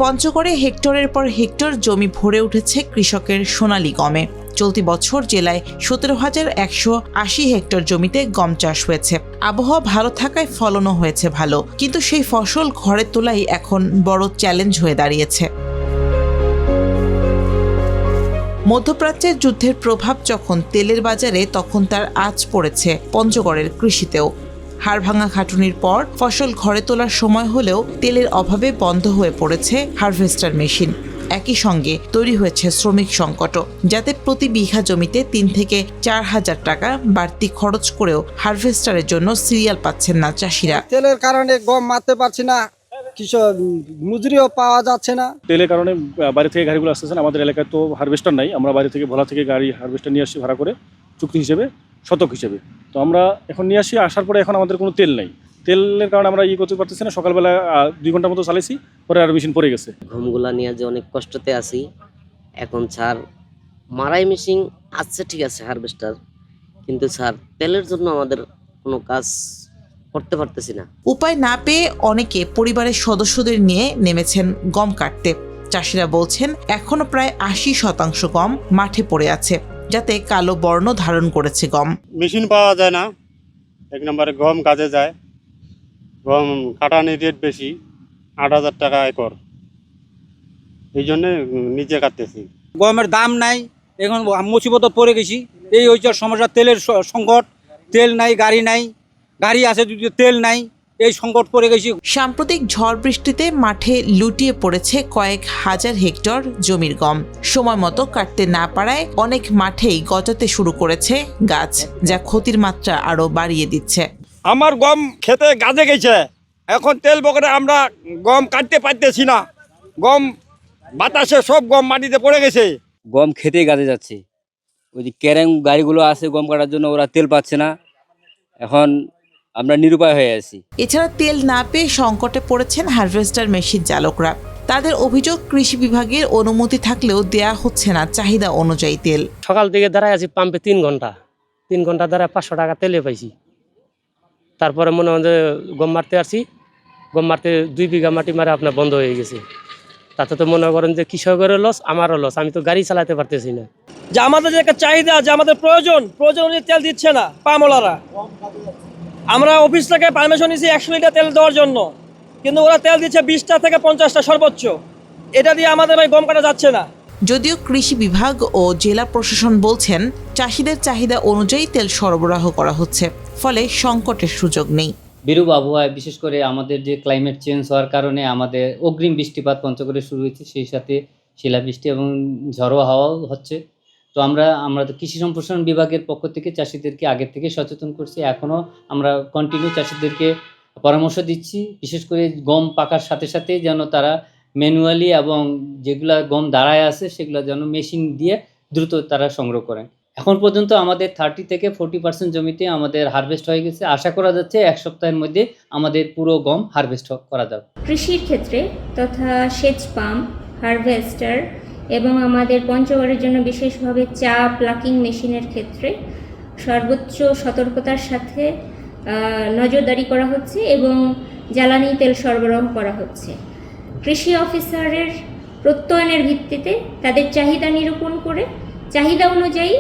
পঞ্চগড়ে হেক্টরের পর হেক্টর জমি ভরে উঠেছে কৃষকের সোনালী গমে। চলতি বছর জেলায় 17,180 হেক্টর জমিতে গম চাষ হয়েছে। আবহাওয়া ভালো থাকায় ফলনও হয়েছে ভালো, কিন্তু সেই ফসল ঘরে তোলাই এখন বড় চ্যালেঞ্জ হয়ে দাঁড়িয়েছে। মধ্যপ্রাচ্যের যুদ্ধের প্রভাব যখন তেলের বাজারে, তখন তার আঁচ পড়েছে পঞ্চগড়ের কৃষিতেও। হাড়ভাঙা খাটুনির পর ফসল ঘরে তোলার সময় হলেও তেলের অভাবে বন্ধ হয়ে পড়েছে হারভেস্টার মেশিন। একই সঙ্গে তৈরি হয়েছে শ্রমিক সংকটও, যাতে প্রতি বিঘা জমিতে 3 থেকে 4,000 টাকা বাড়তি খরচ করেও হারভেস্টারের জন্য সিরিয়াল পাচ্ছেন না চাষিরা। তেলের কারণে গম মারতে পারছি না, কৃষক মজুরিও পাওয়া যাচ্ছে না। তেলের কারণে বাইরে থেকে গাড়িগুলো আসতেছে না। আমাদের এলাকায় তো হারভেস্টার নাই, আমরা বাইরে থেকে ভোলা থেকে গাড়ি হারভেস্টার নিয়ে আসি ভাড়া করে চুক্তি হিসেবে, শতক হিসেবে। তো আমরা এখন নিয়ে আসি, আসার পরে এখন আমাদের কোনো তেল নেই। তেলের কারণে আমরা করতে পারতেছি না। সকালবেলা 2 ঘন্টার মতো চালাইছি, পরে আর মেশিন পড়ে গেছে। গমগুলা নিয়ে যে অনেক কষ্টতে আছি। এখন স্যার মারাই মেশিন আসছে, ঠিক আছে হারভেস্টার, কিন্তু স্যার তেলের জন্য আমাদের কোনো কাজ করতে পারতেছি না। উপায় না পেয়ে অনেকে পরিবারের সদস্যদের নিয়ে নেমেছেন গম কাটতে। চাষিরা বলছেন এখনো প্রায় 80% গম মাঠে পড়ে আছে, যাতে কালো বর্ণ ধারণ করেছে গম। মেশিন পাওয়া যায় না, 1 নম্বরে গম কাজে যায়, গম কাটানির রেট বেশি, 8,000 টাকা একর, এই জন্যে নিজে কাটতেছি। গমের দাম নাই, এখন মুসিবত পড়ে গেছি। এই হচ্ছে সমস্যা, তেলের সংকট। তেল নাই, গাড়ি নাই, গাড়ি আছে যদি তেল নাই, এই সংকট পড়ে গেছি। সাম্প্রতিক ঝড় বৃষ্টিতে মাঠে লুটিয়ে পড়েছে কয়েক হাজার হেক্টর জমির গম। সময় মতো কাটতে না পারায় অনেক মাঠেই গজাতে শুরু করেছে গাছ, যা ক্ষতির মাত্রা আরো বাড়িয়ে দিচ্ছে। আমার গম খেতে গাজে গেছে, এখন তেল বকরে আমরা গম কাটতে পারতেছি না। গম বাতাসে সব গম মাটিতে পড়ে গেছে। গম খেতে গাজে যাচ্ছে। ওই যে ক্যারেং গাড়িগুলো আছে গম কাটার জন্য, ওরা তেল পাচ্ছে না। এখন আমরা নিরুপায় হয়ে আছি। এছাড়া তেল না পেয়ে সংকটে পড়েছেন হারভেস্টার মেশিন চালকরা। তাদের অভিযোগ, কৃষি বিভাগের অনুমতি থাকলেও দেয়া হচ্ছে না চাহিদা অনুযায়ী তেল। সকাল থেকে দাঁড়ায় আছি পাম্পে 3 ঘন্টা দাঁড়ায় 500 টাকা তেলে পাইছি। তারপরে মনে হয় যে গম মারতে আসছি, গম মারতে 2 বিঘা মাটি মারে আপনার বন্ধ হয়ে গেছে। তাতে তো মনে করেন যে কৃষকেরও লস, আমারও লস, আমি তো গাড়ি চালাতে পারতেছি না। যে আমাদের যে একটা চাহিদা, যে আমাদের প্রয়োজন অনুযায়ী তেল দিচ্ছে না পামওয়ালারা। আমরা অফিস থেকে পারমিশন নিয়েছি 100 লিটার তেল দেওয়ার জন্য, কিন্তু ওরা তেল দিচ্ছে 20টা থেকে 50টা সর্বোচ্চ। এটা দিয়ে আমাদের ভাই গম কাটা যাচ্ছে না। যদিও কৃষি বিভাগ ও জেলা প্রশাসন বলছেন চাষিদের চাহিদা অনুযায়ী তেল সরবরাহ করা হচ্ছে, ফলে সংকটের সুযোগ নেই। বিরূপ আবহাওয়ায়, বিশেষ করে আমাদের যে ক্লাইমেট চেঞ্জ হওয়ার কারণে আমাদের অগ্রিম বৃষ্টিপাত পঞ্চগড়ে শুরু হয়েছে, সেই সাথে শিলাবৃষ্টি এবং ঝড়ো হাওয়াও হচ্ছে। তো আমরা তো কৃষি সম্প্রসারণ বিভাগের পক্ষ থেকে চাষিদেরকে আগের থেকে সচেতন করছি। এখনও আমরা কন্টিনিউ চাষিদেরকে পরামর্শ দিচ্ছি, বিশেষ করে গম পাকার সাথে সাথে যেন তারা ম্যানুয়ালি এবং যেগুলা গম দাঁড়ায় আছে সেগুলো যেন মেশিন দিয়ে দ্রুত তারা সংগ্রহ করেন। এখন পর্যন্ত আমাদের 30 থেকে 40% জমিতে আমাদের হারভেস্ট হয়ে গেছে। আশা করা যাচ্ছে 1 সপ্তাহের মধ্যে আমাদের পুরো গম হারভেস্ট করা যাবে। কৃষির ক্ষেত্রে তথা সেচ পাম্প, হারভেস্টার এবং আমাদের পঞ্চগড়ের জন্য বিশেষভাবে চা প্লাকিং মেশিনের ক্ষেত্রে সর্বোচ্চ সতর্কতার সাথে নজরদারি করা হচ্ছে এবং জ্বালানি তেল সরবরাহ করা হচ্ছে। কৃষি অফিসারের প্রত্যয়নের ভিত্তিতে তাদের চাহিদা নিরূপণ করে চাহিদা অনুযায়ী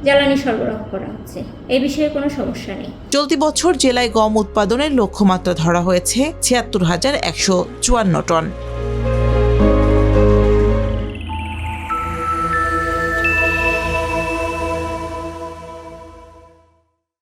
জ্বালানি সরবরাহ করা হচ্ছে। এই বিষয়ে কোনো সমস্যা নেই। চলতি বছর জেলায় গম উৎপাদনের লক্ষ্যমাত্রা ধরা হয়েছে 76,154 টন।